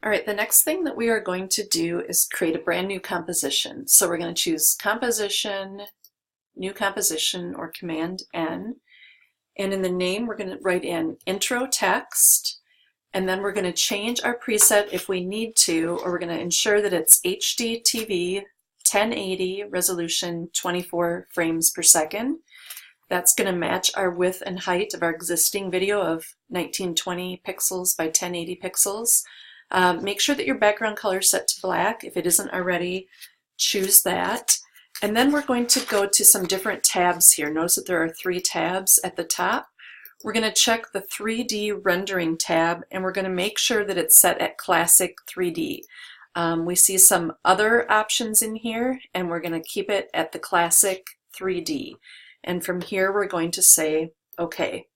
All right, the next thing that we are going to do is create a brand new composition. So we're going to choose Composition, New Composition, or Command N. And in the name, we're going to write in Intro Text, and then we're going to change our preset if we need to, or we're going to ensure that it's HD TV 1080 resolution 24 frames per second. That's going to match our width and height of our existing video of 1920 pixels by 1080 pixels. Make sure that your background color is set to black. If it isn't already, choose that. And then we're going to go to some different tabs here. Notice that there are 3 tabs at the top. We're going to check the 3D rendering tab, and we're going to make sure that it's set at classic 3D. We see some other options in here, and we're going to keep it at the classic 3D. And from here, we're going to say OK.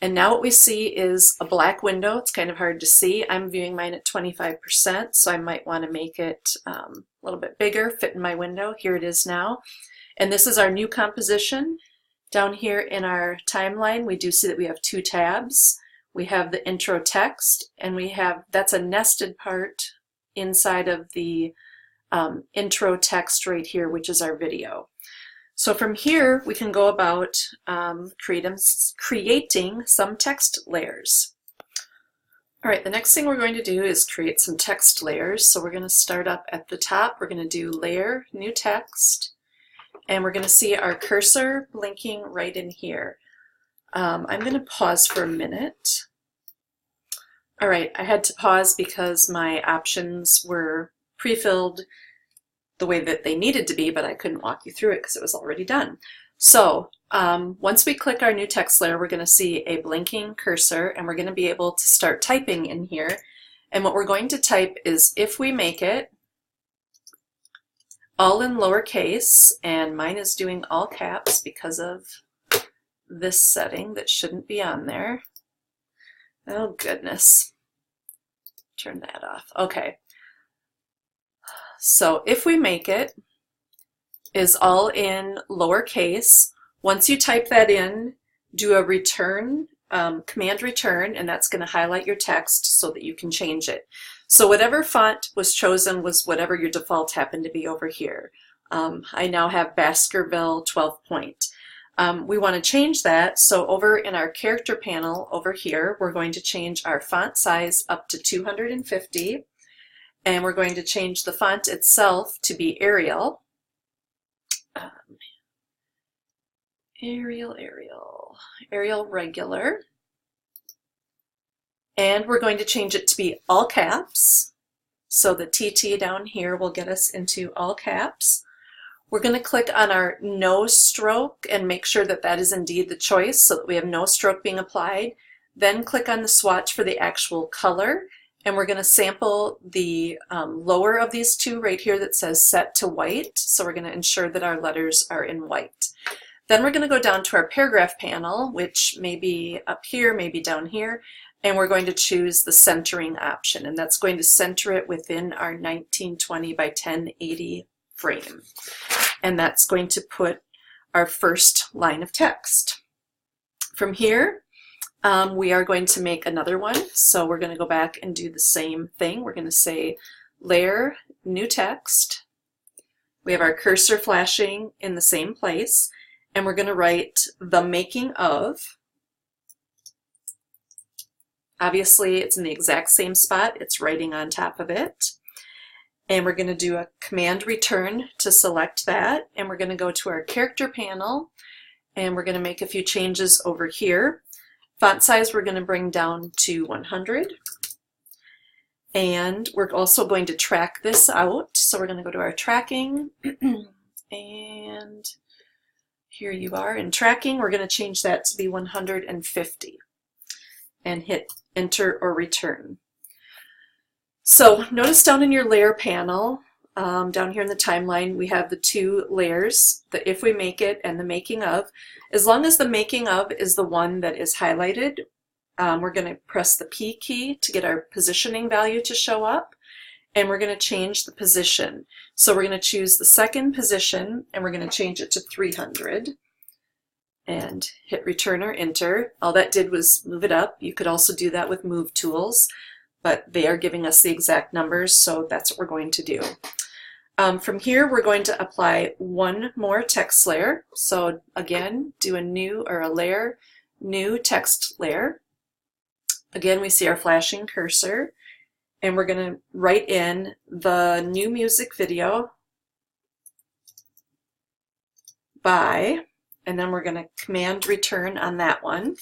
And now what we see is a black window. It's kind of hard to see. I'm viewing mine at 25%, so I might want to make it a little bit bigger, fit in my window. Here it is now. And this is our new composition. Down here in our timeline, we do see that we have 2 tabs. We have the intro text, and that's a nested part inside of the intro text right here, which is our video. So from here, we can go about creating some text layers. All right, the next thing we're going to do is create some text layers. So we're going to start up at the top. We're going to do Layer, New Text, and we're going to see our cursor blinking right in here. I'm going to pause for a minute. All right, I had to pause because my options were pre-filled the way that they needed to be, but I couldn't walk you through it because it was already done. So once we click our new text layer, we're going to see a blinking cursor, and we're going to be able to start typing in here. And what we're going to type is "if we make it," all in lowercase, and mine is doing all caps because of this setting that shouldn't be on there. Oh goodness. Turn that off. Okay. So "if we make it" is all in lowercase. Once you type that in, do a return, command return, and that's going to highlight your text so that you can change it. So whatever font was chosen was whatever your default happened to be over here. I now have Baskerville 12 point. We want to change that, so over in our character panel over here, we're going to change our font size up to 250. And we're going to change the font itself to be Arial. Arial Regular. And we're going to change it to be all caps. So the TT down here will get us into all caps. We're going to click on our no stroke and make sure that that is indeed the choice so that we have no stroke being applied. Then click on the swatch for the actual color. And we're going to sample the lower of these 2 right here that says set to white. So we're going to ensure that our letters are in white. Then we're going to go down to our paragraph panel, which may be up here, maybe down here, and we're going to choose the centering option. And that's going to center it within our 1920 by 1080 frame. And that's going to put our first line of text. From here, we are going to make another one, so we're going to go back and do the same thing. We're going to say Layer, New Text. We have our cursor flashing in the same place, and we're going to write "the making of." Obviously, it's in the exact same spot. It's writing on top of it. And we're going to do a command return to select that, and we're going to go to our character panel, and we're going to make a few changes over here. Font size we're going to bring down to 100. And we're also going to track this out. So we're going to go to our tracking. And here you are in tracking. We're going to change that to be 150. And hit enter or return. So notice down in your layer panel, down here in the timeline, we have the 2 layers, the "if we make it" and the "making of." As long as the "making of" is the one that is highlighted, we're going to press the P key to get our positioning value to show up, and we're going to change the position. So we're going to choose the second position, and we're going to change it to 300, and hit return or enter. All that did was move it up. You could also do that with move tools. but they are giving us the exact numbers, so that's what we're going to do. From here, we're going to apply one more text layer. So again, do a new or a layer, new text layer. Again, we see our flashing cursor, and we're going to write in the new music video by, and then we're going to command return on that one.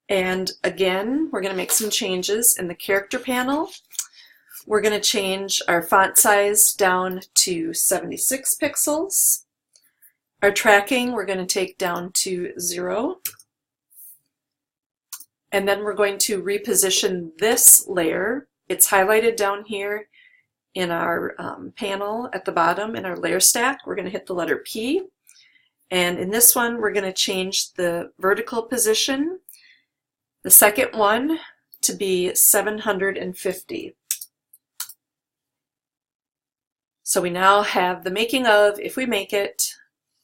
And again, we're going to make some changes in the character panel. We're going to change our font size down to 76 pixels. Our tracking we're going to take down to 0. And then we're going to reposition this layer. It's highlighted down here in our panel at the bottom in our layer stack. We're going to hit the letter P. And in this one, we're going to change the vertical position, the second one, to be 750. So we now have the making of, if we make it,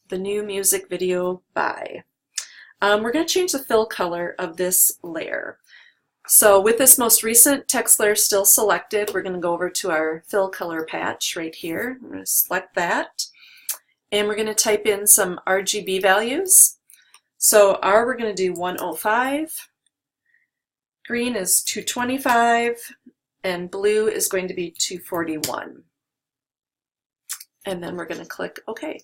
the new music video by. We're going to change the fill color of this layer. So with this most recent text layer still selected, we're going to go over to our fill color patch right here. I'm going to select that. And we're going to type in some RGB values. So R we're going to do 105, green is 225, and blue is going to be 241. And then we're going to click OK.